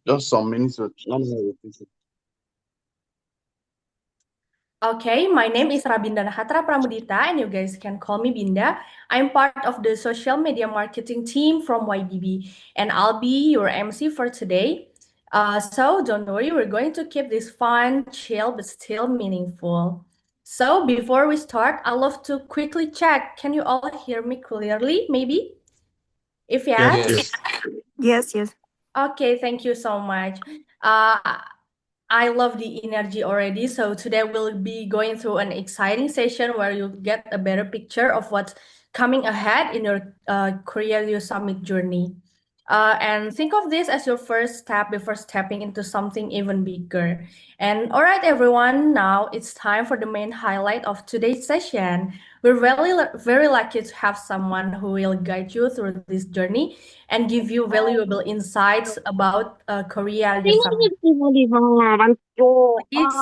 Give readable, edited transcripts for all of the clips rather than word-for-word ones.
Just some minutes. Let me repeat it. Okay, my name is Rabinda Nahatra Pramudita, and you guys can call me Binda. I'm part of the social media marketing team from YBB, and I'll be your MC for today. So don't worry, we're going to keep this fun, chill, but still meaningful. So before we start, I'd love to quickly check. Can you all hear me clearly? Maybe? If Yes, yes, yes. Yes. Yes, yes. okay, thank you so much. Uh, I love the energy already. So today we'll be going through an exciting session where you'll get a better picture of what's coming ahead in your Korea Youth Summit journey. And think of this as your first step before stepping into something even bigger. And all right, everyone, now it's time for the main highlight of today's session. We're very lucky to have someone who will guide you through this journey and give you valuable insights about Korea Youth Summit. Please,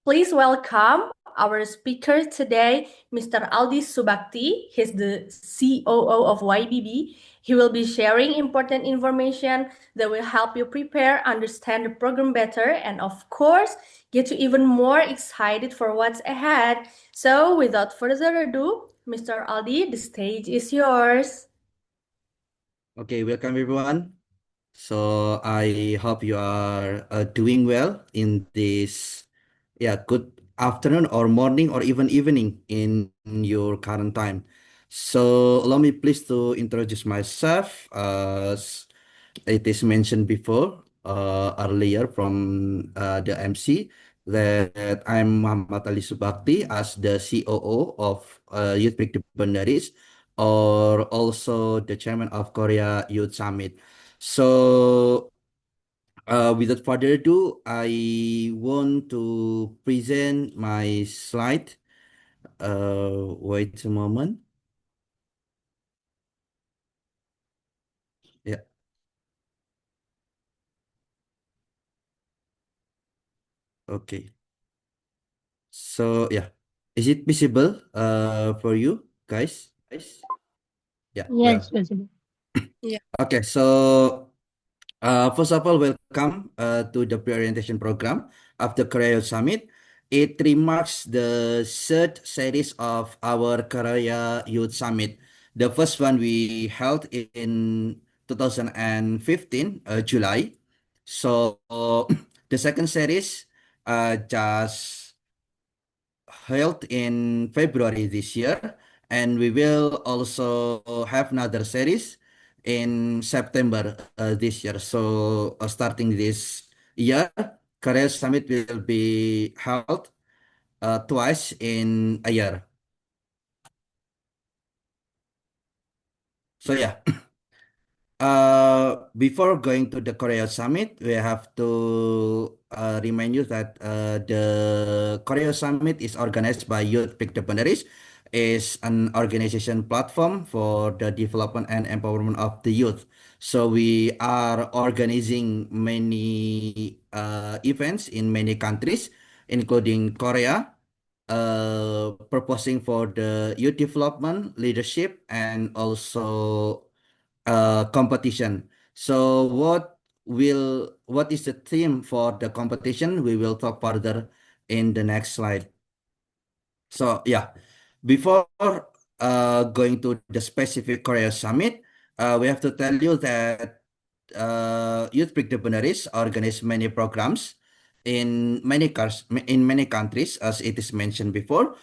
please welcome our speaker today, Mr. Aldi Subakti. He's the COO of YBB. He will be sharing important information that will help you prepare, understand the program better, and of course, get you even more excited for what's ahead. So, without further ado, Mr. Aldi, the stage is yours. Okay, welcome everyone. So I hope you are doing well in this, good afternoon or morning or even evening in your current time. So allow me please to introduce myself. As it is mentioned before, earlier from the MC, that I'm Muhammad Ali Subakti as the COO of Youth Pick the Boundaries, or also the chairman of Korea Youth Summit. So, without further ado, I want to present my slide. Wait a moment. Yeah, okay. So, is it visible for you guys? Yeah, Yes, well. possible. Okay, so first of all, welcome to the pre-orientation program of the Korea Summit. It remarks the third series of our Korea Youth Summit. The first one we held in 2015, July. So the second series just held in February this year, and we will also have another series in September this year. So starting this year, Career Summit will be held twice in a year. So before going to the Korea Summit, we have to remind you that the Korea Summit is organized by Youth Pick the Boundaries, is an organization platform for the development and empowerment of the youth. So we are organizing many events in many countries, including Korea, proposing for the youth development, leadership, and also competition. So what is the theme for the competition? We will talk further in the next slide. So before going to the specific Korea Summit, we have to tell you that Youth Pick the Boundaries organize many programs in many countries, as it is mentioned before,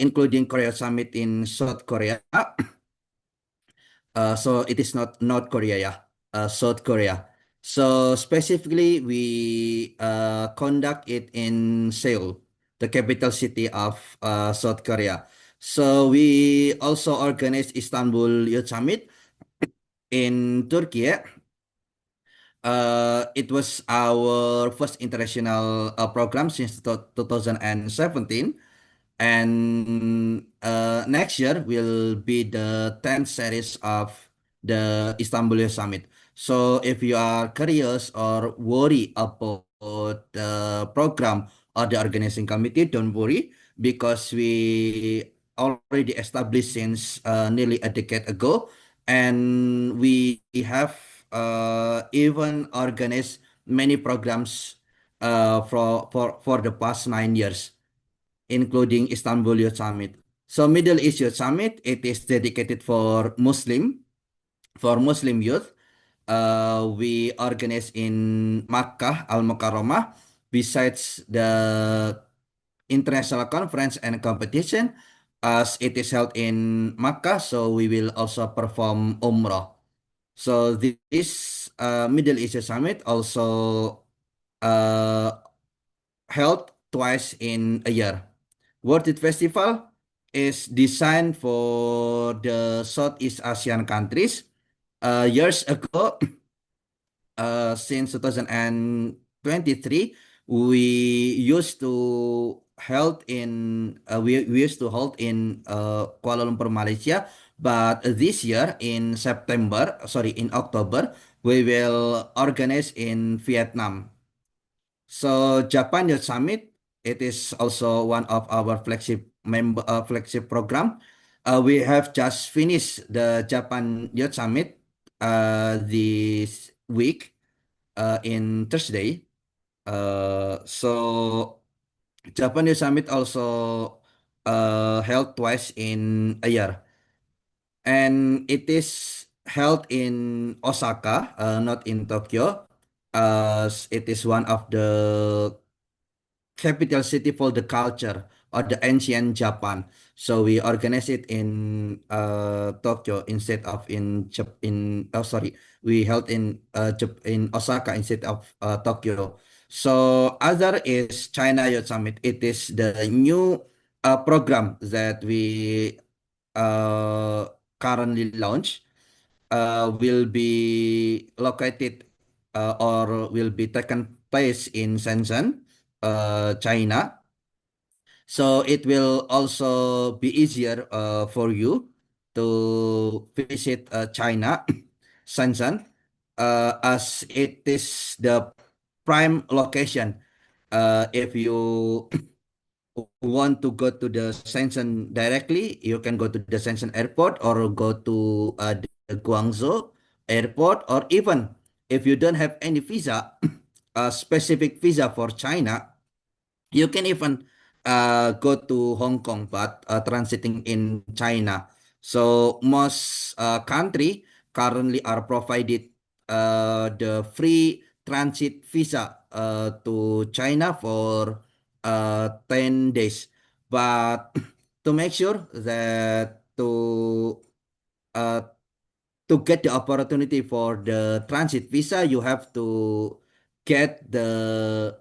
including Korea Summit in South Korea. So it is not North Korea, South Korea. So specifically, we conduct it in Seoul, the capital city of South Korea. So we also organize Istanbul Youth Summit in Turkey. It was our first international program since 2017. And next year will be the 10th series of the Istanbul Summit. So if you are curious or worry about the program or the organizing committee, don't worry, because we already established since nearly a decade ago, and we have even organized many programs for the past 9 years, including Istanbul Youth Summit. So Middle East Youth Summit, it is dedicated for Muslim youth. We organize in Makkah Al Mukarramah. Besides the international conference and competition, as it is held in Makkah, so we will also perform Umrah. So this Middle East Youth Summit also uh, held twice in a year. World Youth Festival is designed for the Southeast Asian countries. Years ago, since 2023, we used to hold in Kuala Lumpur, Malaysia. But this year in October, we will organize in Vietnam. So Japan Youth Summit, it is also one of our flagship program. We have just finished the Japan Youth Summit this week in Thursday. So Japan Youth Summit also held twice in a year, and it is held in Osaka, not in Tokyo, as it is one of the capital city for the culture or the ancient Japan. So we organize it in Tokyo instead of we held in Osaka instead of Tokyo. So other is China Youth Summit. It is the new program that we uh, currently launch. Will be located or will be taken place in Shenzhen, China. So it will also be easier for you to visit China, Shenzhen, as it is the prime location. If you want to go to the Shenzhen directly, you can go to the Shenzhen airport or go to the Guangzhou airport, or even if you don't have any visa, a specific visa for China, you can even go to Hong Kong, but transiting in China. So most country currently are provided the free transit visa to China for 10 days. But to make sure that uh, to get the opportunity for the transit visa, you have to get the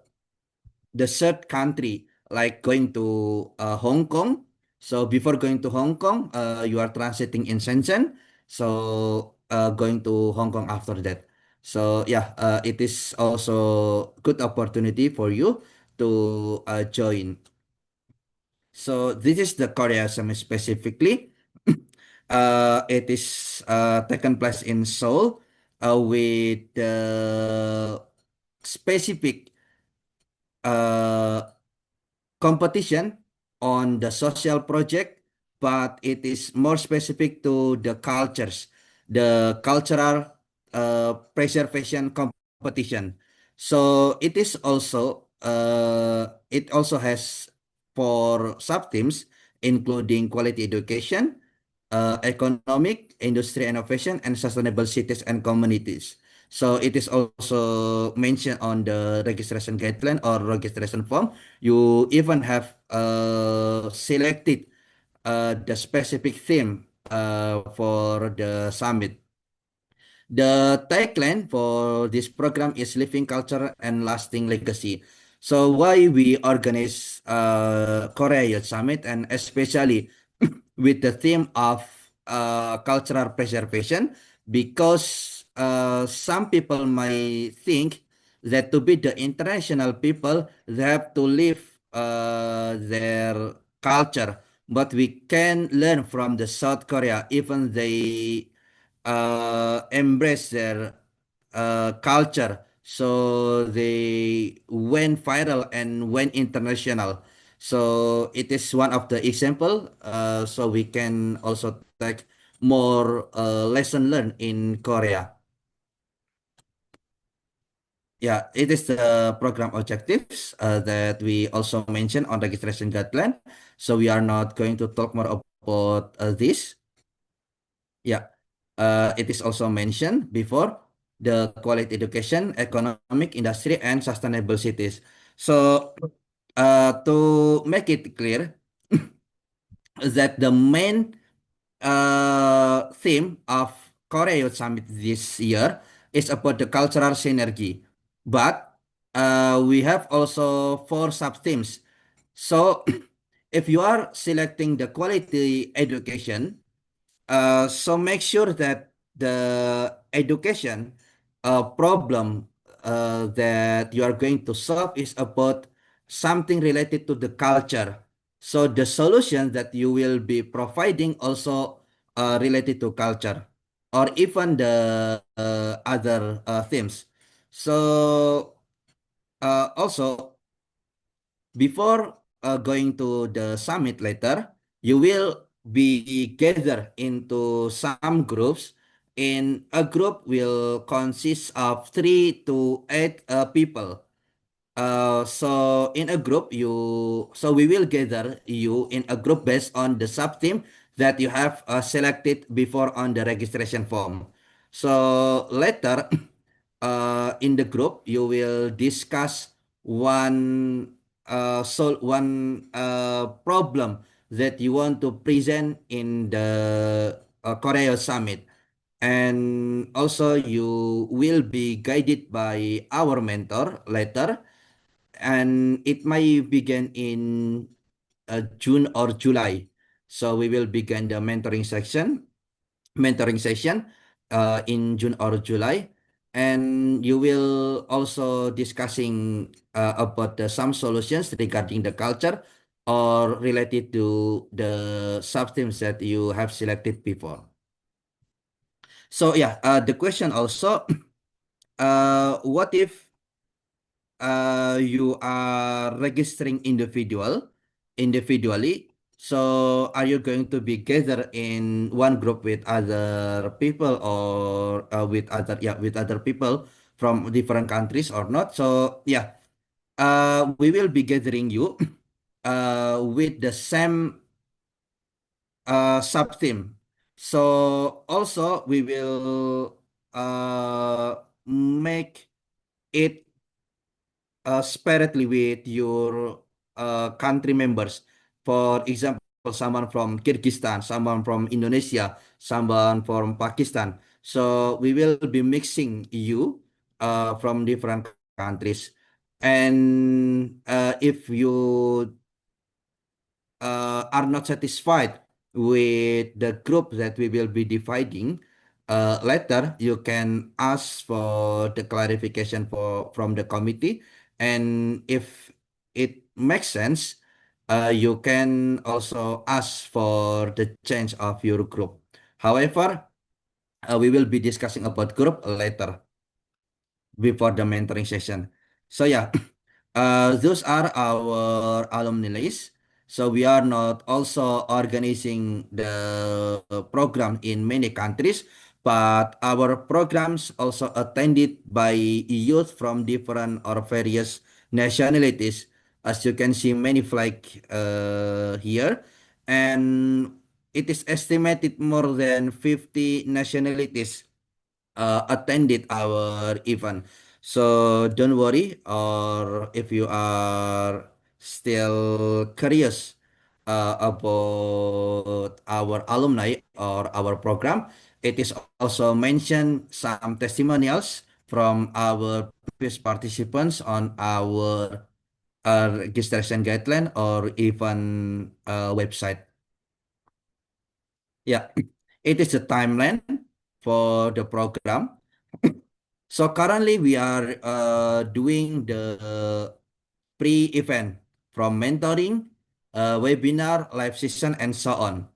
third country, like going to Hong Kong. So before going to Hong Kong, you are transiting in Shenzhen. So going to Hong Kong after that. So yeah, it is also good opportunity for you to join. So this is the Korea Summit specifically. It is taken place in Seoul with the specific uh, competition on the social project, but it is more specific to the cultural preservation competition. So it also has four sub teams, including quality education, economic, industry innovation, and sustainable cities and communities. So it is also mentioned on the registration guideline or registration form. You even have selected the specific theme for the summit. The tagline for this program is Living Culture and Lasting Legacy. So why we organize Korea Youth Summit, and especially with the theme of cultural preservation, because some people might think that to be the international people, they have to live their culture. But we can learn from the South Korea, even they embrace their culture. So they went viral and went international. So it is one of the example. So we can also take more lesson learned in Korea. Yeah, it is the program objectives that we also mentioned on registration guideline. So we are not going to talk more about this. Yeah, it is also mentioned before the quality education, economic, industry, and sustainable cities. So to make it clear that the main theme of Korea Youth Summit this year is about the cultural synergy, but we have also four sub themes. So if you are selecting the quality education, so make sure that the education problem that you are going to solve is about something related to the culture. So the solutions that you will be providing also related to culture or even the other themes. So also before going to the summit later, you will be gathered into some groups. In a group will consist of 3 to 8 people. So in a group, so we will gather you in a group based on the sub team that you have selected before on the registration form. So later, in the group, you will discuss one problem that you want to present in the Korea Summit. And also you will be guided by our mentor later, and it may begin in June or July. So we will begin the mentoring session in June or July, and you will also discussing about some solutions regarding the culture or related to the subthemes that you have selected before. So yeah, the question also, what if you are registering individually? So are you going to be gathered in one group with other people or with other people from different countries or not? So yeah, we will be gathering you with the same sub theme. So also we will make it separately with your country members. For example, someone from Kyrgyzstan, someone from Indonesia, someone from Pakistan. So we will be mixing you from different countries. And if you are not satisfied with the group that we will be dividing, later you can ask for the clarification from the committee, and if it makes sense, you can also ask for the change of your group. However, we will be discussing about group later before the mentoring session. So yeah, those are our alumni list. So we are not also organizing the program in many countries, but our programs also attended by youth from different or various nationalities. As you can see, many flag here, and it is estimated more than 50 nationalities attended our event. So don't worry, or if you are still curious about our alumni or our program, it is also mentioned some testimonials from our previous participants on our registration guideline or even website. Yeah, it is a timeline for the program. So currently we are doing the pre-event from mentoring, webinar, live session, and so on.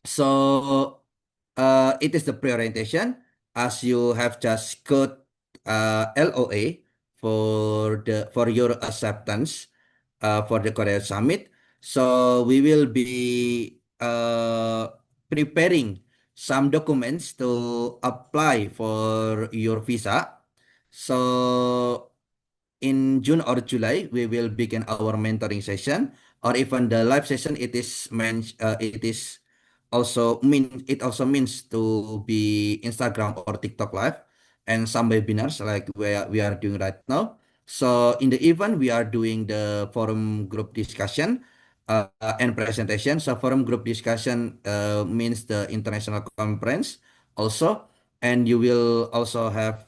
So it is the pre-orientation as you have just got LOA for your acceptance for the Korea Summit. So we will be preparing some documents to apply for your visa. So in June or July, we will begin our mentoring session or even the live session. It is also means to be Instagram or TikTok live and some webinars like we are doing right now. So in the event we are doing the forum group discussion and presentation. So forum group discussion means the international conference also, and you will also have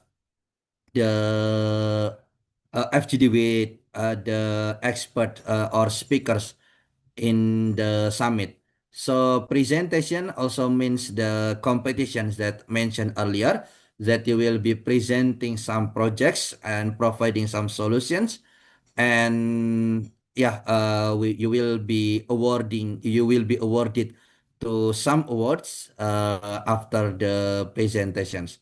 the FGD with the expert or speakers in the summit. So presentation also means the competitions that mentioned earlier, that you will be presenting some projects and providing some solutions. And yeah, you will be awarded to some awards after the presentations.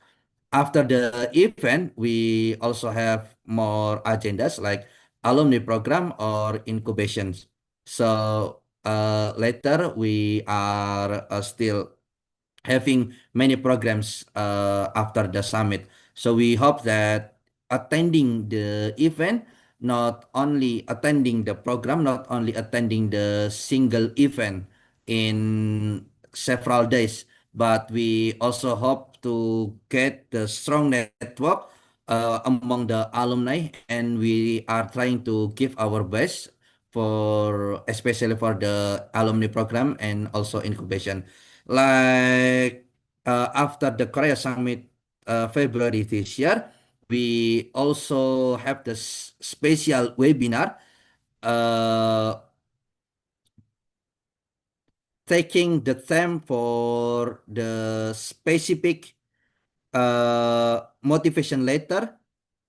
After the event, we also have more agendas like alumni program or incubations. So later we are still having many programs after the summit. So we hope that attending the event, not only attending the program, not only attending the single event in several days, but we also hope to get the strong network among the alumni, and we are trying to give our best for especially for the alumni program and also incubation. Like after the Korea Summit February this year, we also have the special webinar uh, taking the theme for the specific motivation letter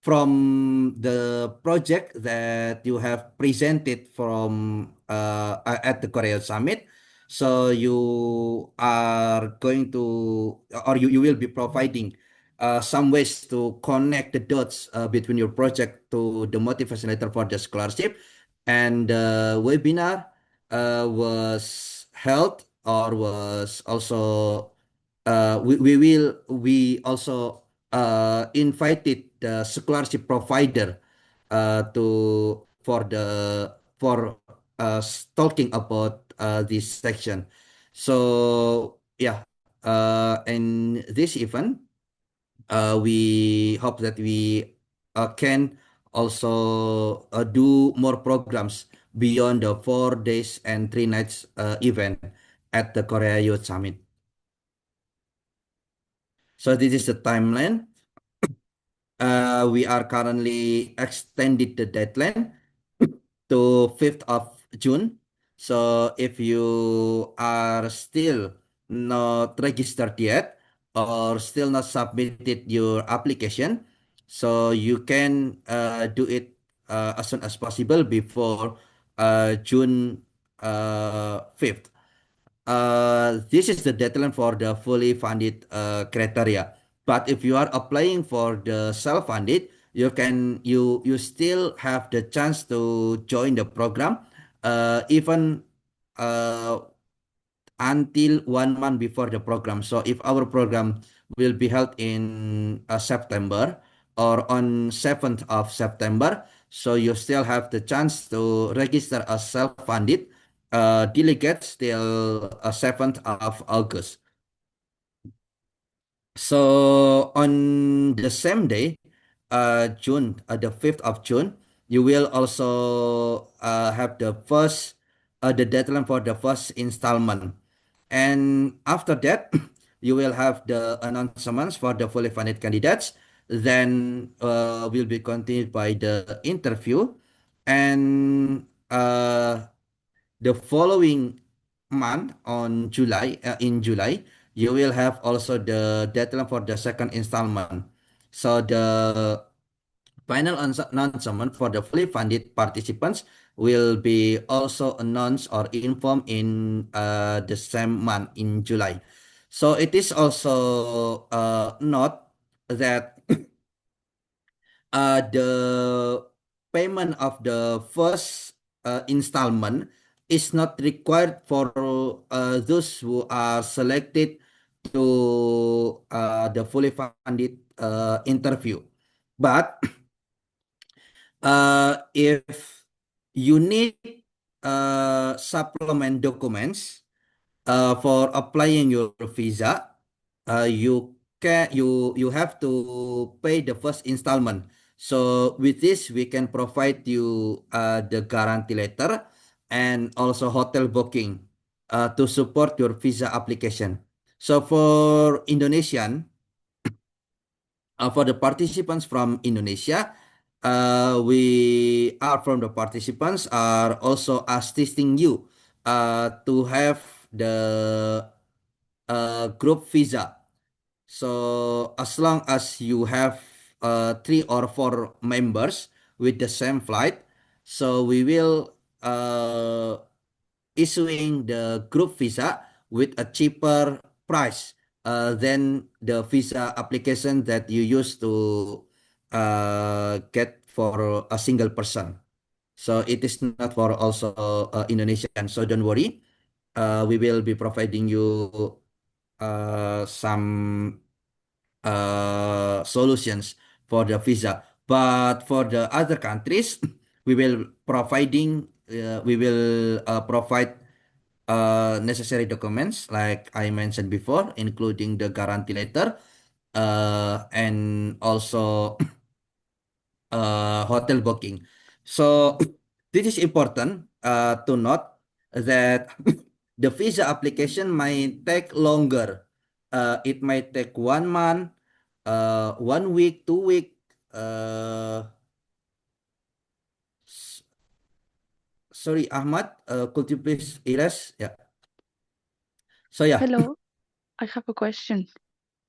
from the project that you have presented from at the Korea Summit. So you are going to, or you will be providing some ways to connect the dots between your project to the motivation letter for the scholarship. And the webinar was held or was also we also invited the scholarship provider for talking about this section. So yeah, in this event, we hope that we can also do more programs beyond the 4 days and 3 nights event at the Korea Youth Summit. So this is the timeline. We are currently extended the deadline to 5th of June. So if you are still not registered yet or still not submitted your application, so you can do it as soon as possible before June 5th. This is the deadline for the fully funded criteria. But if you are applying for the self-funded, you still have the chance to join the program, even uh, until 1 month before the program. So if our program will be held in September or on 7th of September, so you still have the chance to register as self-funded delegates till 7th of August. So on the same day, the 5th of June, you will also have the deadline for the first installment. And after that, you will have the announcements for the fully funded candidates. Then will be continued by the interview. And the following month in July, you will have also the deadline for the second installment. So the final announcement for the fully funded participants will be also announced or informed in the same month in July. So it is also not that the payment of the first installment is not required for those who are selected to the fully funded interview. But if you need supplement documents for applying your visa, you have to pay the first installment. So with this, we can provide you the guarantee letter and also hotel booking to support your visa application. So for the participants from Indonesia, we are from the participants are also assisting you to have the group visa. So as long as you have 3 or 4 members with the same flight, so we will issuing the group visa with a cheaper price than the visa application that you used to get for a single person. So it is not for also Indonesian. So don't worry. We will be providing you some solutions for the visa. But for the other countries, we will provide necessary documents like I mentioned before, including the guarantee letter, and also hotel booking. So this is important to note that the visa application might take longer. It might take 1 month, 1 week, 2 week. Uh, s- Sorry, Ahmad, could you please erase? Yeah. So yeah, Hello, I have a question.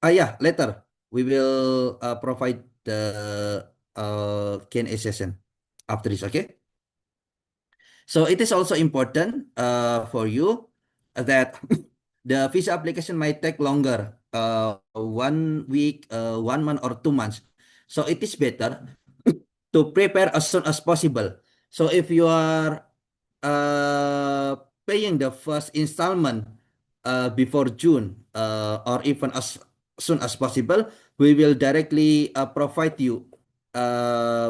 yeah, later we will provide the Q&A session after this, okay? So it is also important for you that the visa application might take longer, 1 week, 1 month, or 2 months. So it is better to prepare as soon as possible. So if you are uh, paying the first installment before June or even as soon as possible, we will directly provide you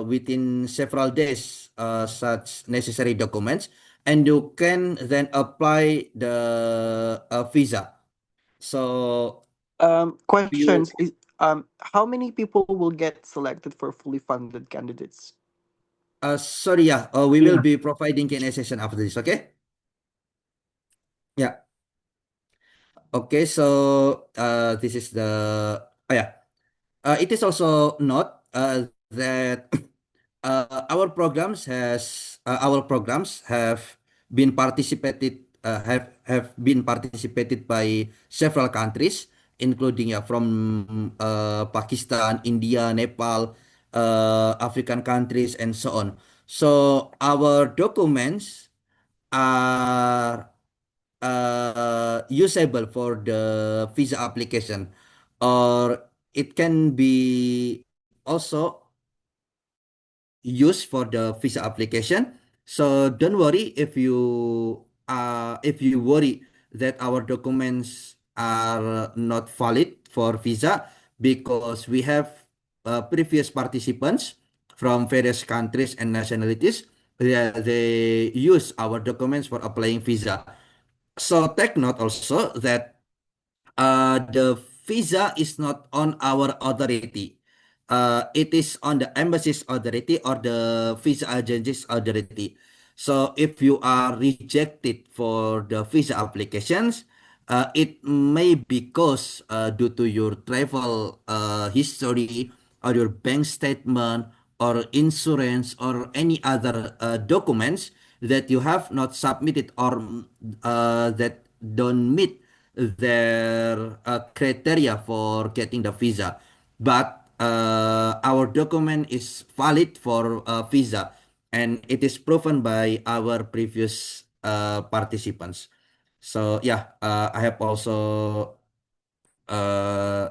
within several days such necessary documents, and you can then apply the visa. So you, Questions is how many people will get selected for fully funded candidates? sorry, yeah, we will be providing Q&A session after this, okay? Yeah. Okay, so this is the yeah. It is also not that our programs have been participated by several countries, including from Pakistan, India, Nepal, African countries, and so on. So our documents are usable for the visa application, or it can be also used for the visa application. So don't worry if you worry that our documents are not valid for visa, because we have previous participants from various countries and nationalities. They use our documents for applying visa. So take note also that the visa is not on our authority. It is on the embassy's authority or the visa agency's authority. So if you are rejected for the visa applications, it may because due to your travel history or your bank statement or insurance or any other documents that you have not submitted, or that don't meet their criteria for getting the visa. But our document is valid for visa, and it is proven by our previous participants. So yeah, I have also uh,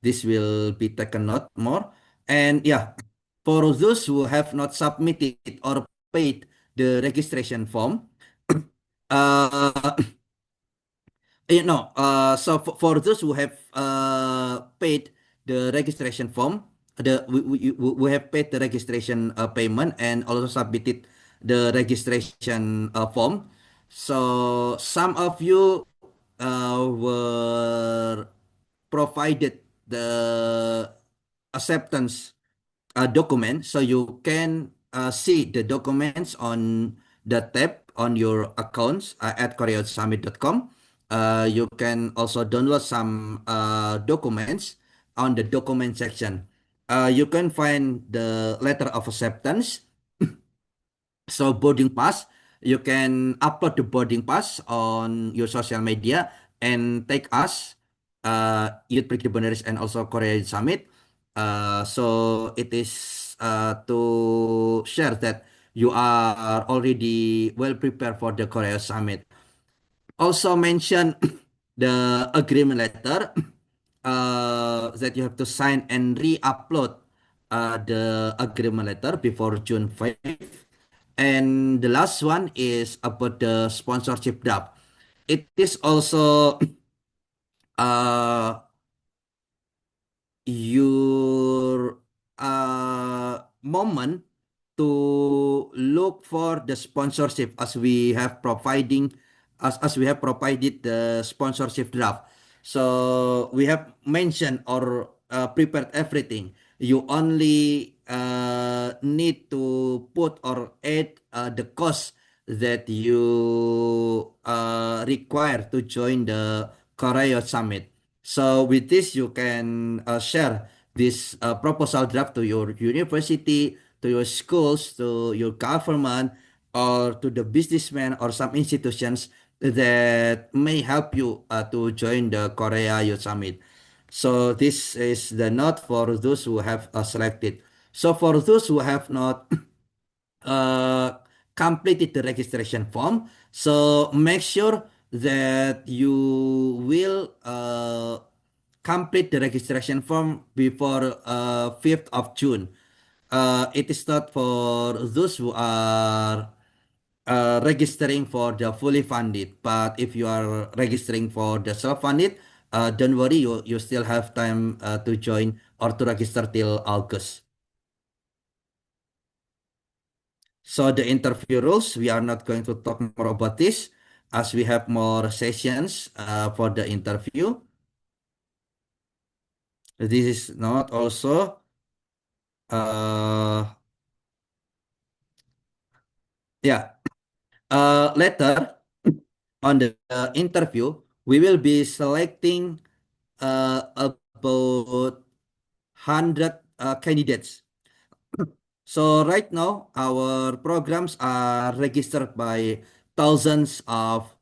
this will be taken note more. And yeah, for those who have not submitted or paid the registration form, uh, so for those who have paid the registration form, we have paid the registration payment and also submitted the registration form. So some of you were provided the acceptance document, so you can see the documents on the tab on your accounts at koreasummit.com. You can also download some documents on the document section. You can find the letter of acceptance. So boarding pass, you can upload the boarding pass on your social media and tag us, Youth Pergi Boundaries and also Korea Summit. So it is to share that you are already well prepared for the Korea Summit. Also mention the agreement letter that you have to sign and re-upload the agreement letter before June 5th. And the last one is about the sponsorship draft. It is also uh, your moment to look for the sponsorship as we have provided the sponsorship draft. So we have mentioned or prepared everything. You only need to put or add the cost that you require to join the Korea Summit. So with this, you can share this proposal draft to your university, to your schools, to your government, or to the businessmen or some institutions that may help you to join the Korea Youth Summit. So this is the note for those who have selected. So for those who have not uh, completed the registration form, so make sure that you will complete the registration form before 5th of June. It is not for those who are registering for the fully funded, but if you are registering for the self-funded, don't worry, you still have time to join or to register till August. So the interview rules, we are not going to talk more about this as we have more sessions for the interview. This is not also yeah. Later on the interview, we will be selecting about 100 candidates. So right now, our programs are registered by thousands of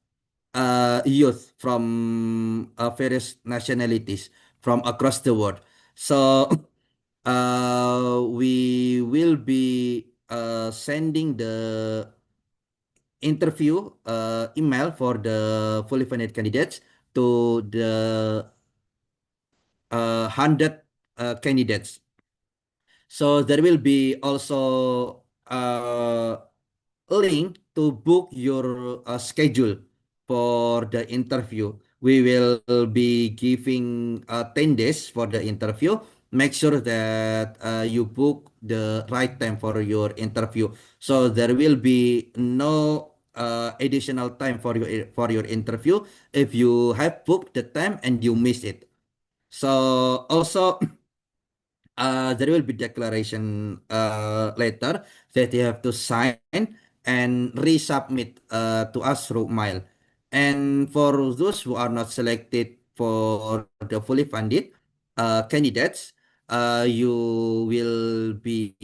youth from various nationalities from across the world. So we will be sending the interview email for the fully funded candidates to the 100 candidates. So there will be also a link to book your schedule for the interview. We will be giving 10 days for the interview. Make sure that you book the right time for your interview. So there will be no additional time for your interview if you have booked the time and you miss it. So also there will be declaration letter that you have to sign and resubmit to us through mail. And for those who are not selected for the fully funded candidates, you will be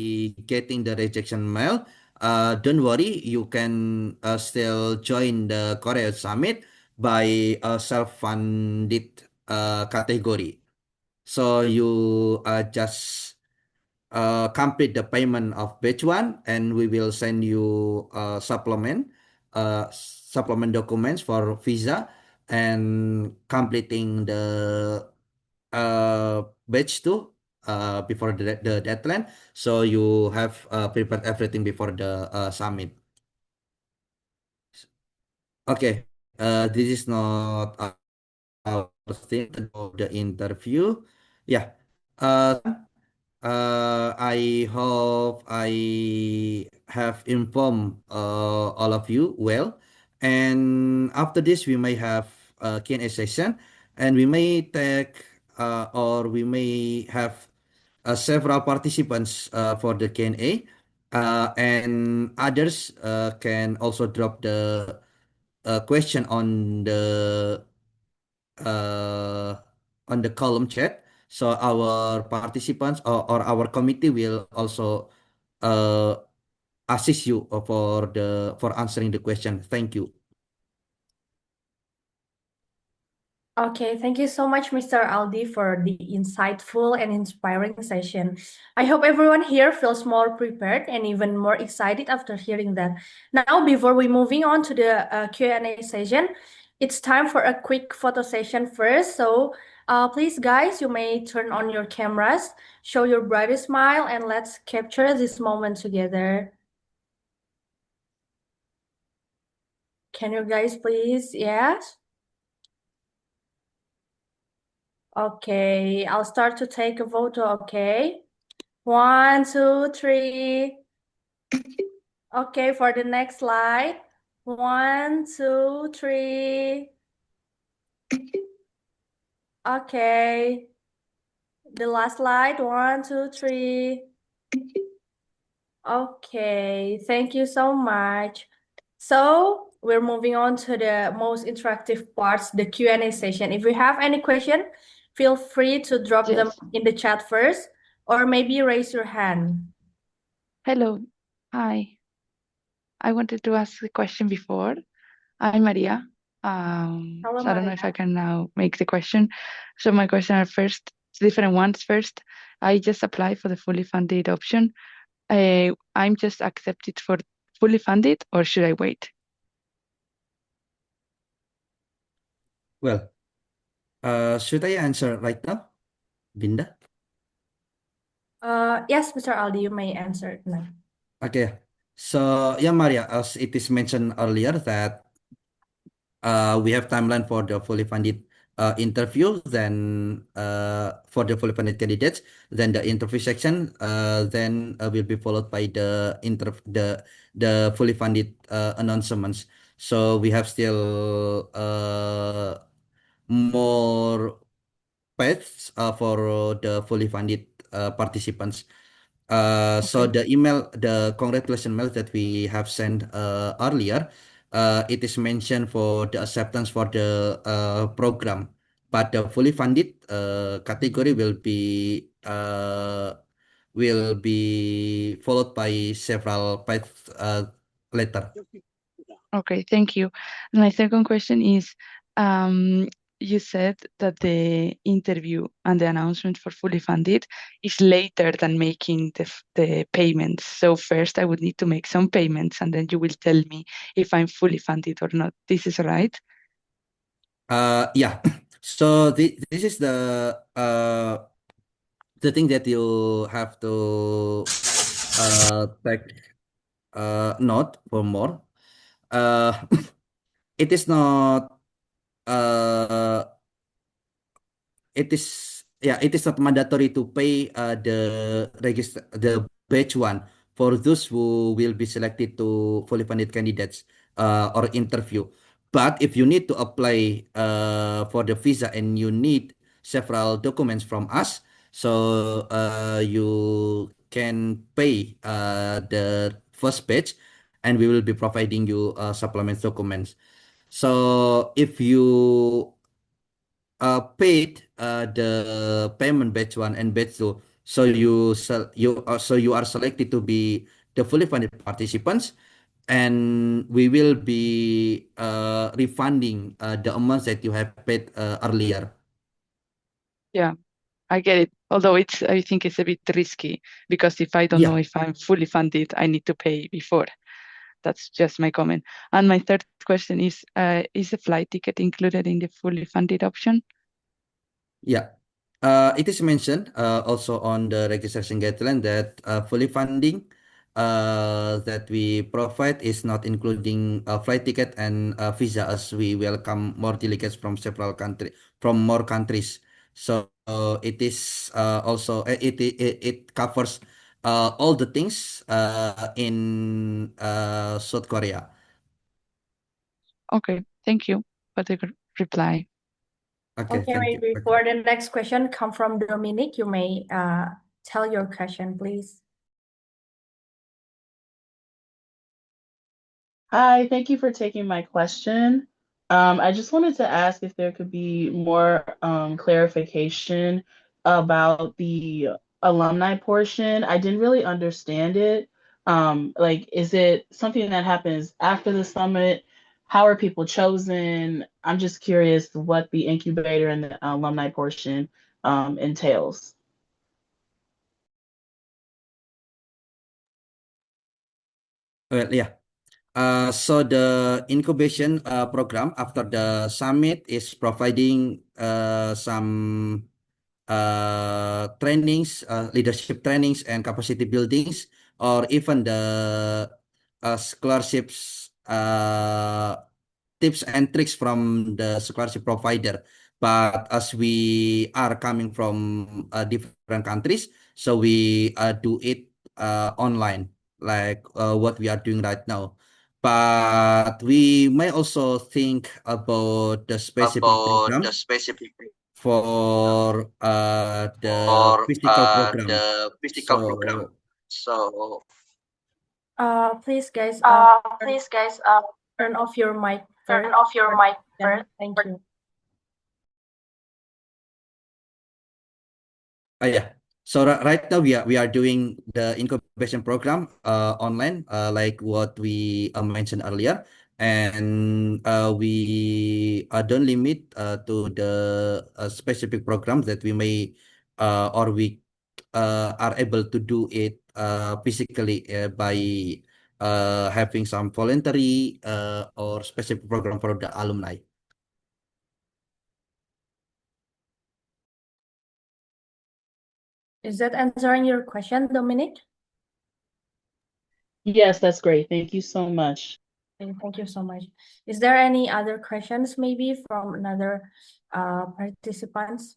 getting the rejection mail. Don't worry, you can still join the Korea Summit by self-funded category. So you just complete the payment of batch one, and we will send you supplement documents for visa and completing the batch two before the deadline. So you have prepared everything before the summit. Okay, this is not our thing of the interview. Yeah. I hope I have informed all of you well. And after this, we may have a Q&A session, and we may take or we may have several participants for the Q&A, and others can also drop the question uh, on the column chat. So our participants or our committee will also uh, assist you for answering the question. Thank you. Okay, thank you so much, Mr. Aldi, for the insightful and inspiring session. I hope everyone here feels more prepared and even more excited after hearing that. Now, before we moving on to the Q&A session, it's time for a quick photo session first. So, please, guys, you may turn on your cameras, show your brightest smile, and let's capture this moment together. Can you guys please? Yes? Okay, I'll start to take a photo, okay? 1, 2, 3. Okay, for the next slide. 1, 2, 3. Okay. The last slide. 1, 2, 3. Okay, thank you so much. So we're moving on to the most interactive parts, the Q&A session. If you have any question, feel free to drop them Yes. in the chat first, or maybe raise your hand. Hello. Hi. I wanted to ask a question before. I'm Maria. Hello, So I don't know if I Maria. can now make the question. So my question are first, different ones. First, I just applied for the fully funded option. I'm just accepted for fully funded, or should I wait? Well, should I answer right now, Binda? Yes, Mr. Aldi, you may answer now. Okay. So yeah, Maria, as it is mentioned earlier that we have timeline for the fully funded interview, then for the fully funded candidates, then the interview section, then will be followed by the fully funded announcements. So we have still more paths for the fully funded participants. So Okay. the congratulation mail that we have sent earlier, it is mentioned for the acceptance for the program, but the fully funded category will be followed by several paths later. Okay, thank you. My second question is, you said that the interview and the announcement for fully funded is later than making the payments. So first I would need to make some payments and then you will tell me if I'm fully funded or not. This is right? Yeah. So this is the thing that you have to take note for more. Uh, it is not uh it is not mandatory to pay the batch one for those who will be selected to fully funded candidates or interview. But if you need to apply for the visa and you need several documents from us, so you can pay the first batch, and we will be providing you supplement documents. So if you paid the payment batch one and batch two, so you are selected to be the fully funded participants, and we will be refunding the amounts that you have paid earlier. Yeah, I get it. Although I think it's a bit risky because if I don't know Yeah. if I'm fully funded, I need to pay before. That's just my comment. And my third question is the flight ticket included in the fully funded option? Yeah. It is mentioned also on the registration guideline that fully funding that we provide is not including flight ticket and visa, as we welcome more delegates from more countries. So it is also it covers all the things in South Korea. Okay, thank you for the reply. Okay, Okay, thank you. maybe Okay. for the next question come from Dominic. You may tell your question, please. Hi, thank you for taking my question. I just wanted to ask if there could be more clarification about the alumni portion. I didn't really understand it. Like, is it something that happens after the summit? How are people chosen? I'm just curious what the incubator and the alumni portion entails. Well, yeah. So the incubation program after the summit is providing some trainings, leadership trainings, and capacity buildings, or even the scholarships tips and tricks from the scholarship provider. But as we are coming from different countries, so we do it online, like what we are doing right now. But we may also think about the specific program for the physical program. So Please, guys, turn off your mic first. Thank you. yeah. So right now we are doing the incubation program online, like what we mentioned earlier, and we don't limit to the specific programs that we may or we are able to do it physically by having some voluntary or specific program for the alumni. Is that answering your question, Dominic? Yes, that's great. Thank you so much. Okay, thank you so much. Is there any other questions maybe from another participants?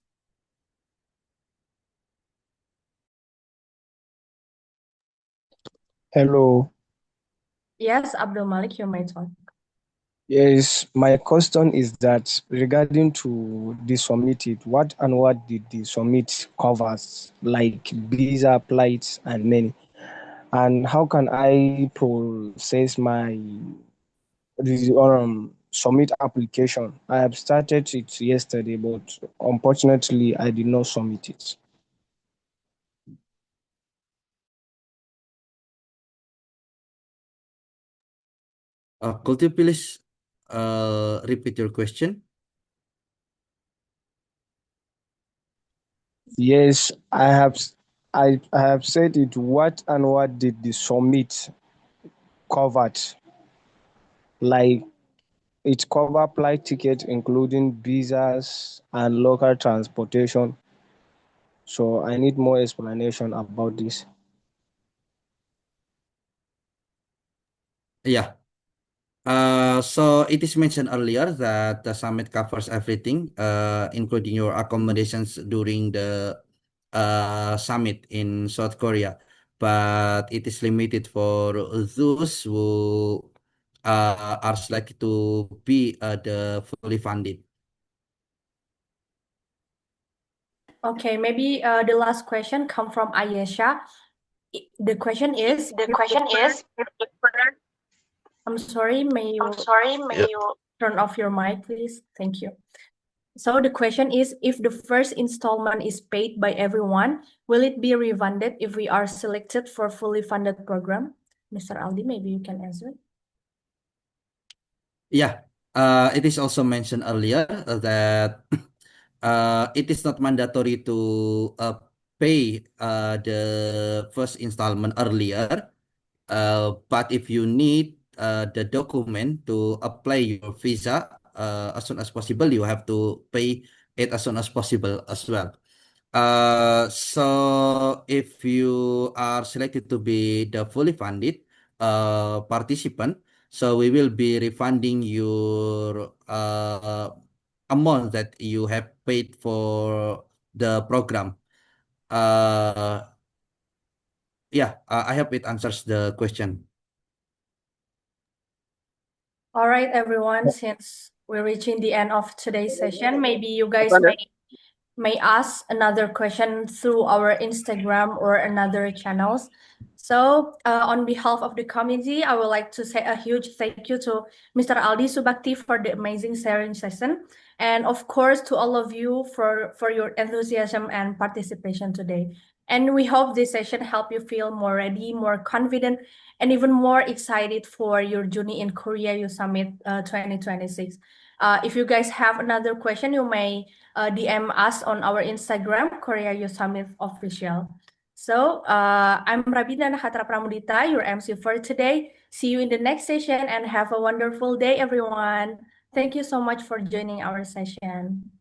Hello. Yes, Abdul Malik, you may talk. Yes, my question is that regarding to the summit, what and what did the summit covers, like visa, flights, and many, and how can I process my submit application? I have started it yesterday, but unfortunately, I did not submit it. Could you please repeat your question? Yes, I have said it. What and what did the summit covered? Like it cover flight ticket, including visas and local transportation. So I need more explanation about this. Yeah. So it is mentioned earlier that the summit covers everything, including your accommodations during the summit in South Korea. But it is limited for those who are selected to be the fully funded. Okay, maybe the last question come from Ayesha. The question is, I'm sorry, may you turn off your mic, please? Thank you. So the question is, if the first installment is paid by everyone, will it be refunded if we are selected for fully funded program? Mr. Aldi, maybe you can answer. Yeah, it is also mentioned earlier that it is not mandatory to pay the first installment earlier. But if you need the document to apply your visa as soon as possible, you have to pay it as soon as possible as well. So if you are selected to be the fully funded participant, so we will be refunding your amount that you have paid for the program. Uh, yeah, I hope it answers the question. All right, everyone, since we're reaching the end of today's session, maybe you guys may ask another question through our Instagram or another channels. So on behalf of the community, I would like to say a huge thank you to Mr. Aldi Subakti for the amazing sharing session. And of course, to all of you for your enthusiasm and participation today. And we hope this session helped you feel more ready, more confident, and even more excited for your journey in Korea Youth Summit 2026. If you guys have another question, you may DM us on our Instagram, Korea Youth Summit Official. So I'm Rabina Nakatra Pramudita, your MC for today. See you in the next session and have a wonderful day, everyone. Thank you so much for joining our session.